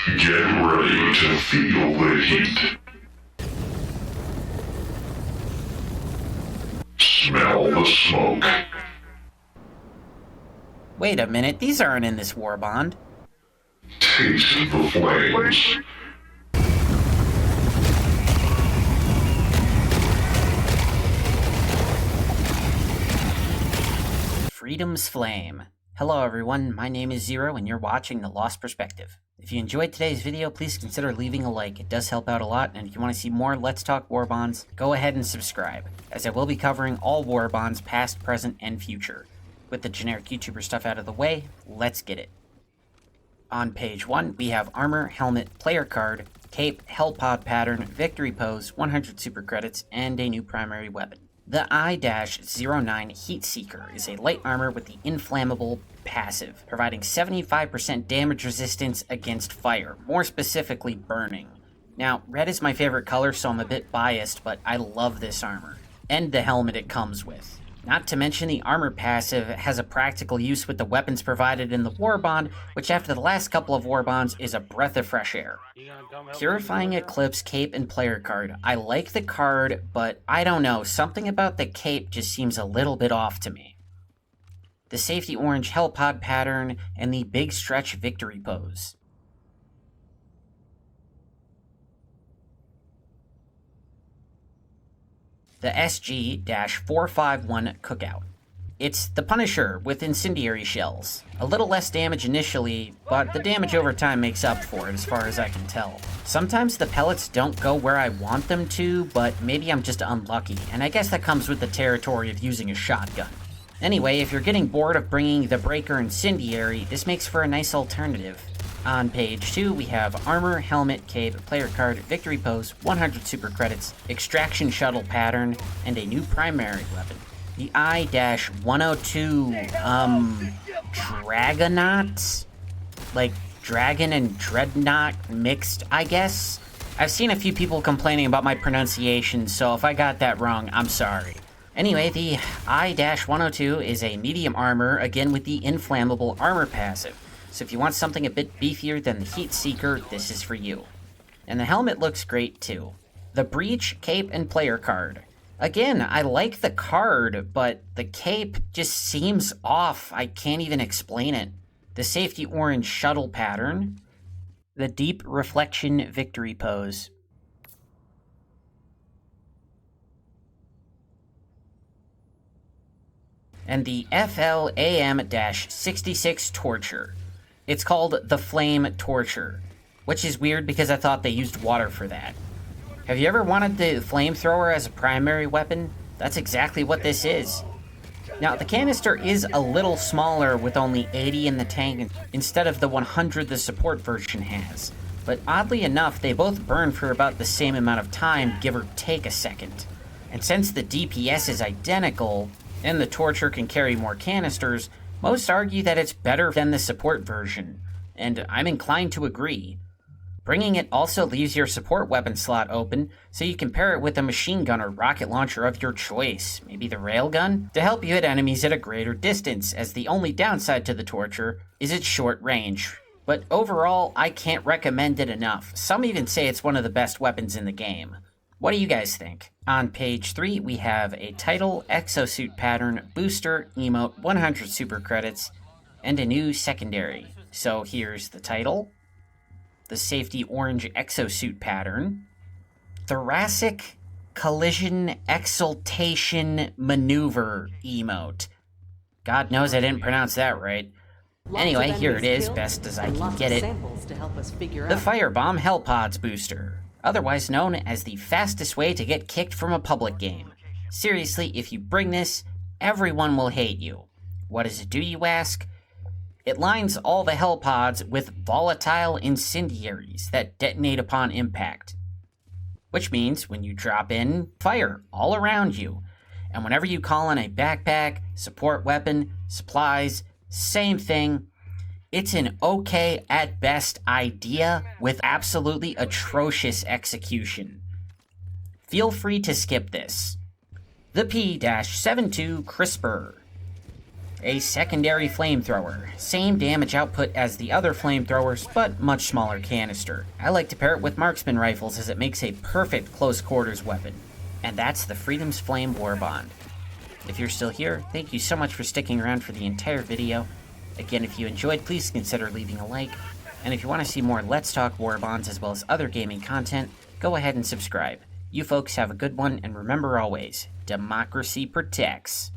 Get ready to feel the heat. Smell the smoke. Wait a minute, these aren't in this Warbond. Taste the flames. Freedom's Flame. Hello everyone, my name is Zero and you're watching The Lost Perspective. If you enjoyed today's video, please consider leaving a like. It does help out a lot, and if you want to see more Let's Talk Warbonds, go ahead and subscribe, as I will be covering all Warbonds, past, present, and future. With the generic YouTuber stuff out of the way, let's get it. On page 1, we have Armor, Helmet, Player Card, Cape, Hellpod Pattern, Victory Pose, 100 Super Credits, and a new primary weapon. The I-09 Heat Seeker is a light armor with the inflammable passive, providing 75% damage resistance against fire, more specifically burning. Now, red is my favorite color, so I'm a bit biased, but I love this armor, and the helmet it comes with. Not to mention the armor passive has a practical use with the weapons provided in the Warbond, which after the last couple of Warbonds is a breath of fresh air. Purifying Eclipse, Cape, and Player Card. I like the card, but I don't know, something about the cape just seems a little bit off to me. The Safety Orange Hellpod Pattern, and the Big Stretch Victory Pose. The SG-451 Cookout. It's the Punisher with incendiary shells. A little less damage initially, but the damage over time makes up for it as far as I can tell. Sometimes the pellets don't go where I want them to, but maybe I'm just unlucky, and I guess that comes with the territory of using a shotgun. Anyway, if you're getting bored of bringing the Breaker Incendiary, this makes for a nice alternative. On page 2, we have Armor, Helmet, Cape, Player Card, Victory Pose, 100 Super Credits, Extraction Shuttle Pattern, and a new primary weapon. The I-102, Dragonaut? Like, Dragon and Dreadnought mixed, I guess? I've seen a few people complaining about my pronunciation, so if I got that wrong, I'm sorry. Anyway, the I-102 is a medium armor, again with the inflammable armor passive. So if you want something a bit beefier than the Heat Seeker, this is for you. And the helmet looks great too. The Breach, Cape, and Player Card. Again, I like the card, but the cape just seems off. I can't even explain it. The Safety Orange Shuttle Pattern. The Deep Reflection Victory Pose. And the FLAM-66 Torture. It's called the Flame Torture, which is weird because I thought they used water for that. Have you ever wanted the flamethrower as a primary weapon? That's exactly what this is. Now, the canister is a little smaller with only 80 in the tank instead of the 100 the support version has. But oddly enough, they both burn for about the same amount of time, give or take a second. And since the DPS is identical, and the Torture can carry more canisters, most argue that it's better than the support version, and I'm inclined to agree. Bringing it also leaves your support weapon slot open, so you can pair it with a machine gun or rocket launcher of your choice, maybe the railgun, to help you hit enemies at a greater distance, as the only downside to the Torture is its short range. But overall, I can't recommend it enough. Some even say it's one of the best weapons in the game. What do you guys think? On page 3, we have a title, exosuit pattern, booster, emote, 100 super credits, and a new secondary. So here's the title, the Safety Orange exosuit pattern, Thoracic Collision Exultation Maneuver emote. God knows I didn't pronounce that right. Anyway, here it is, best as I can get it. The Firebomb Hellpods booster, otherwise known as the fastest way to get kicked from a public game. Seriously, if you bring this, everyone will hate you. What does it do, you ask? It lines all the Hellpods with volatile incendiaries that detonate upon impact. Which means when you drop in, fire all around you. And whenever you call in a backpack, support weapon, supplies, same thing. It's an okay at best idea with absolutely atrocious execution. Feel free to skip this. The P-72 Crisper. a secondary flamethrower. Same damage output as the other flamethrowers, but much smaller canister. I like to pair it with marksman rifles as it makes a perfect close quarters weapon. And that's the Freedom's Flame Warbond. If you're still here, thank you so much for sticking around for the entire video. Again, if you enjoyed, please consider leaving a like. And if you want to see more Let's Talk Warbonds as well as other gaming content, go ahead and subscribe. You folks have a good one, and remember always, democracy protects.